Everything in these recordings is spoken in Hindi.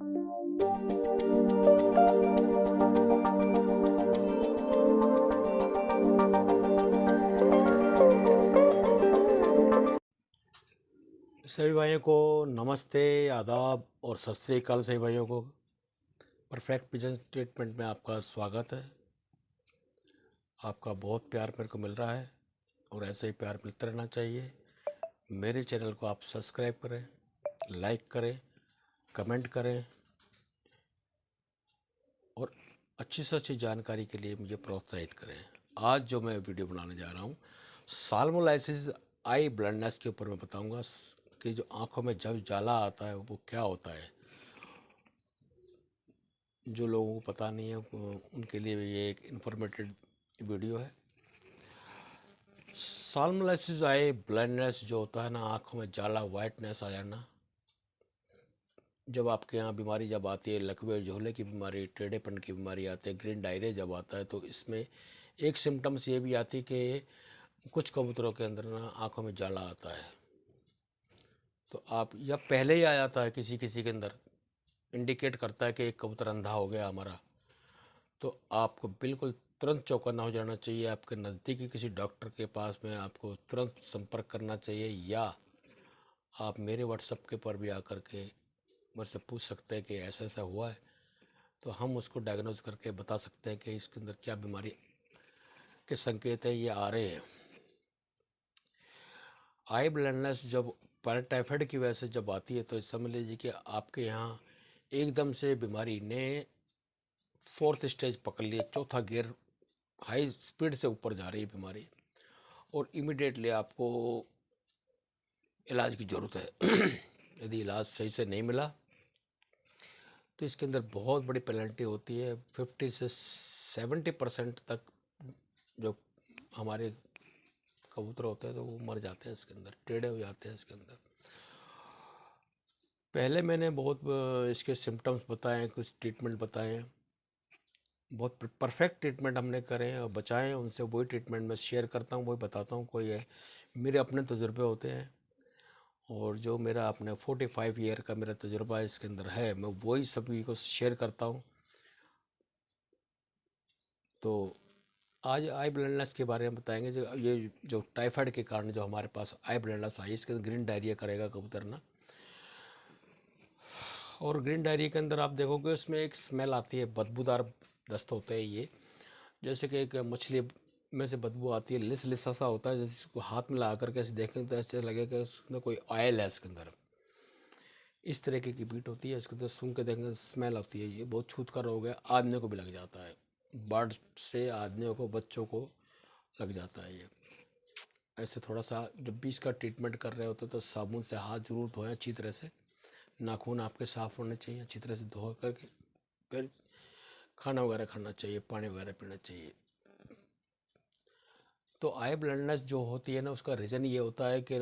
सभी भाइयों को नमस्ते, आदाब और सत श्री अकाल। सभी भाइयों को परफेक्ट पिजन ट्रीटमेंट में आपका स्वागत है। आपका बहुत प्यार मेरे को मिल रहा है और ऐसे ही प्यार मिलता रहना चाहिए। मेरे चैनल को आप सब्सक्राइब करें, लाइक करें, कमेंट करें और अच्छी से अच्छी जानकारी के लिए मुझे प्रोत्साहित करें। आज जो मैं वीडियो बनाने जा रहा हूँ, साल्मोलाइसिस आई ब्लाइंडनेस के ऊपर मैं बताऊँगा कि जो आँखों में जब जाला आता है वो क्या होता है। जो लोगों को पता नहीं है उनके लिए ये एक इन्फॉर्मेटिव वीडियो है। साल्मोलाइसिस आई ब्लाइंडनेस जो होता है ना, आँखों में जाला, वाइटनेस आ जाना, जब आपके यहाँ बीमारी जब आती है, लकवे झोले की बीमारी, टेढ़ेपन की बीमारी आती है, ग्रीन डायरिया जब आता है, तो इसमें एक सिम्टम्स ये भी आती है कि कुछ कबूतरों के अंदर ना आँखों में जाला आता है। तो आप या पहले ही आ जाता है, किसी किसी के अंदर इंडिकेट करता है कि एक कबूतर अंधा हो गया हमारा, तो आपको बिल्कुल तुरंत चौकन्ना हो जाना चाहिए। आपके नज़दीकी किसी डॉक्टर के पास में आपको तुरंत संपर्क करना चाहिए, या आप मेरे व्हाट्सएप के पर भी आकर के मुझसे पूछ सकते हैं कि ऐसा ऐसा हुआ है, तो हम उसको डायग्नोज करके बता सकते हैं कि इसके अंदर क्या बीमारी के संकेत है ये आ रहे हैं। आई ब्लाइंडनेस जब पैराटाइफाइड की वजह से जब आती है, तो समझ लीजिए कि आपके यहाँ एकदम से बीमारी ने फोर्थ स्टेज पकड़ लिया, चौथा गियर हाई स्पीड से ऊपर जा रही है बीमारी, और इमीडिएटली आपको इलाज की ज़रूरत है। यदि इलाज सही से नहीं मिला तो इसके अंदर बहुत बड़ी पेनल्टी होती है। 50 से 70% तक जो हमारे कबूतर होते हैं तो वो मर जाते हैं, इसके अंदर टेढ़े हो जाते हैं। इसके अंदर पहले मैंने बहुत इसके सिम्टम्स बताए, कुछ ट्रीटमेंट बताए हैं, बहुत परफेक्ट ट्रीटमेंट हमने करे हैं और बचाए हैं उनसे। वही ट्रीटमेंट मैं शेयर करता हूँ, वही बताता हूँ। कोई है, मेरे अपने तजुर्बे होते हैं, और जो मेरा अपने 45 ईयर का मेरा तजुर्बा इसके अंदर है, मैं वही सभी को शेयर करता हूँ। तो आज आई ब्लाइंडनेस के बारे में बताएंगे। जो ये जो टाइफाइड के कारण जो हमारे पास आई ब्लाइंडनेस आई, इसके अंदर ग्रीन डायरिया करेगा कबूतर ना, और ग्रीन डायरिया के अंदर आप देखोगे उसमें एक स्मेल आती है, बदबूदार दस्त होते हैं ये। जैसे कि एक मछली में से बदबू आती है, लिस लिसा सा होता है, जैसे इसको हाथ में ला करके ऐसे देखें तो ऐसे लगेगा उसमें कोई ऑयल है इसके अंदर। इस तरीके की बीट होती है, इसके अंदर सूंघ के देखेंगे स्मेल आती है। ये बहुत छूत का रोग है, आदमियों को भी लग जाता है, बर्ड से आदमियों को, बच्चों को लग जाता है ये। ऐसे थोड़ा सा जब भी इसका ट्रीटमेंट कर रहे होते तो साबुन से हाथ जरूर धोएं अच्छी तरह से, नाखून आपके साफ होने चाहिए, अच्छी तरह से धो करके फिर खाना वगैरह खाना चाहिए, पानी वगैरह पीना चाहिए। तो आई ब्लाइंडनेस जो होती है ना, उसका रीज़न ये होता है कि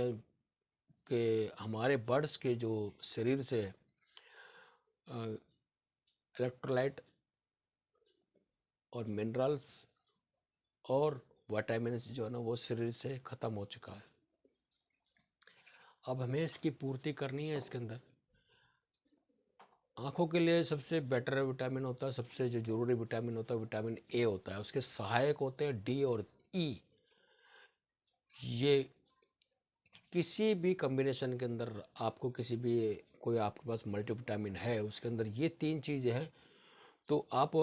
हमारे बर्ड्स के जो शरीर से इलेक्ट्रोलाइट और मिनरल्स और विटामिन्स जो है ना, वो शरीर से ख़त्म हो चुका है। अब हमें इसकी पूर्ति करनी है। इसके अंदर आँखों के लिए सबसे बेटर विटामिन होता है, सबसे जो जरूरी विटामिन होता है विटामिन ए होता है। उसके सहायक होते हैं डी और ई। ये किसी भी कॉम्बिनेशन के अंदर आपको किसी भी कोई आपके पास मल्टीविटामिन है, उसके अंदर ये तीन चीज़ें हैं, तो आप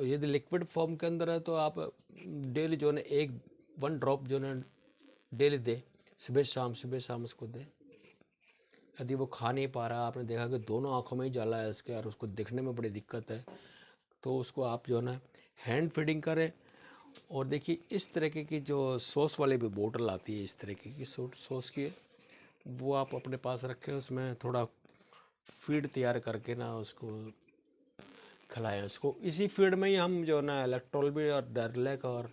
यदि लिक्विड फॉर्म के अंदर है तो आप डेली जो है एक 1 ड्रॉप जो है डेली दे, सुबह शाम उसको दे। यदि वो खा नहीं पा रहा, आपने देखा कि दोनों आंखों में ही जाला है इसके और उसको दिखने में बड़ी दिक्कत है, तो उसको आप जो है ना हैंड फीडिंग करें। और देखिए इस तरीके की जो सॉस वाली भी बोतल आती है, इस तरीके की सॉस की, वो आप अपने पास रखें, उसमें थोड़ा फीड तैयार करके ना उसको खिलाएं। उसको इसी फीड में ही हम जो ना इलेक्ट्रोल भी और डरलेक और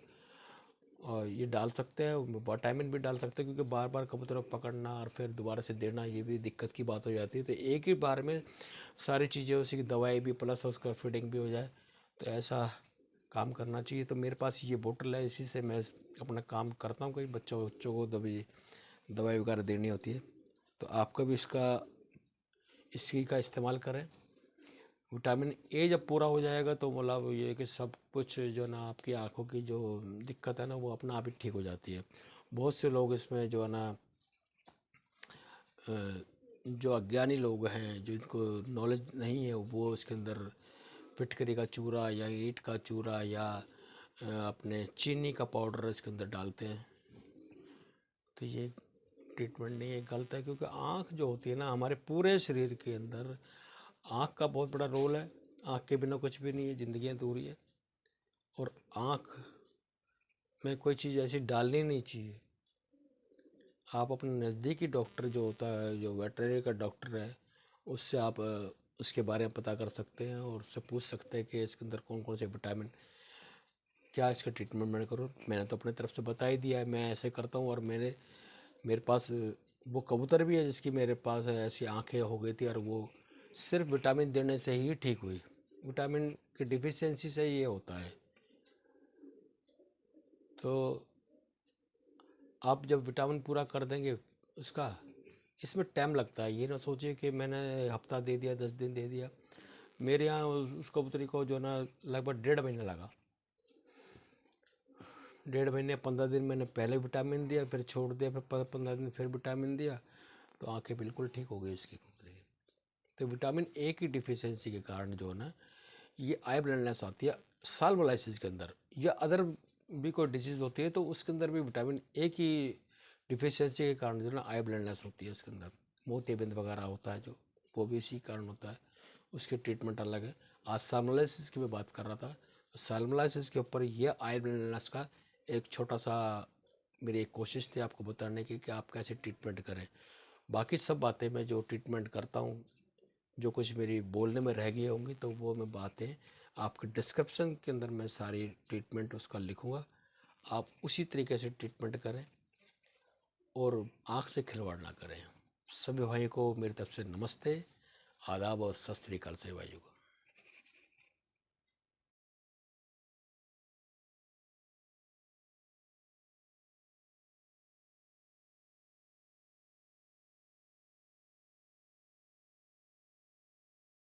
ये डाल सकते हैं, विटामिन भी डाल सकते हैं, क्योंकि बार बार कबूतर पकड़ना और फिर दोबारा से देना ये भी दिक्कत की बात हो जाती है। तो एक ही बार में सारी चीज़ें, उसी की दवाई भी प्लस उसका फीडिंग भी हो जाए, तो ऐसा काम करना चाहिए। तो मेरे पास ये बोतल है, इसी से मैं अपना काम करता हूँ। कई बच्चों बच्चों को दवाई वगैरह देनी होती है, तो आपका भी इसी का इस्तेमाल करें। विटामिन ए जब पूरा हो जाएगा तो मतलब ये है कि सब कुछ जो ना आपकी आँखों की जो दिक्कत है ना वो अपना आप ही ठीक हो जाती है। बहुत से लोग इसमें जो है ना अ, जो अज्ञानी लोग हैं, जो इनको नॉलेज नहीं है, वो इसके अंदर फिटकरी का चूरा या ईंट का चूरा या अपने चीनी का पाउडर इसके अंदर डालते हैं। तो ये ट्रीटमेंट नहीं है, गलत है, क्योंकि आँख जो होती है ना हमारे पूरे शरीर के अंदर, आँख का बहुत बड़ा रोल है। आँख के बिना कुछ भी नहीं है, ज़िंदगी अधूरी है। और आँख में कोई चीज़ ऐसी डालनी नहीं चाहिए। आप अपने नज़दीकी डॉक्टर जो होता है, जो वेटरनरी का डॉक्टर है, उससे आप उसके बारे में पता कर सकते हैं और उससे पूछ सकते हैं कि इसके अंदर कौन कौन से विटामिन, क्या इसका ट्रीटमेंट मैं करूँ। मैंने तो अपने तरफ से बता ही दिया है, मैं ऐसे करता हूँ। और मेरे पास वो कबूतर भी है जिसकी मेरे पास ऐसी आंखें हो गई थी, और वो सिर्फ विटामिन देने से ही ठीक हुई। विटामिन की डिफिशियंसी से ये होता है। तो आप जब विटामिन पूरा कर देंगे उसका, इसमें टाइम लगता है। ये ना सोचिए कि मैंने हफ्ता दे दिया, 10 दिन दे दिया। मेरे यहाँ उस कबूतरी को जो ना लगभग 1.5 महीना लगा। 1.5 महीने 15 दिन मैंने पहले विटामिन दिया, फिर छोड़ दिया, फिर 15 दिन फिर विटामिन दिया, तो आंखें बिल्कुल ठीक हो गई इसकी कबूतरी की। तो विटामिन ए की डिफिशियंसी के कारण जो है ना ये आई ब्लाइंडनेस आती है। साल्मोलाइसिस के अंदर या अदर भी कोई डिजीज़ होती है तो उसके अंदर भी विटामिन ए की डिफिशियंसी के कारण जो है ना आई ब्लाइंडनेस होती है। इसके अंदर मोतियाबिंद वगैरह होता है जो, वो भी इसी कारण होता है। उसकी ट्रीटमेंट अलग है। आज साल्मोलाइसिस की मैं बात कर रहा था, तो साल्मोलाइसिस के ऊपर ये आई ब्लाइंडनेस का एक छोटा सा मेरी एक कोशिश थी आपको बताने की कि आप कैसे ट्रीटमेंट करें। बाकी सब बातें मैं जो ट्रीटमेंट करता हूँ, जो कुछ मेरी बोलने में रह गई होंगी, तो वो मैं बातें आपके डिस्क्रिप्शन के अंदर मैं सारी ट्रीटमेंट उसका लिखूँगा। आप उसी तरीके से ट्रीटमेंट करें और आँख से खिलवाड़ ना करें। सभी भाई को मेरी तरफ से नमस्ते, आदाब और सत श्री अकाल सभी भाइयों को।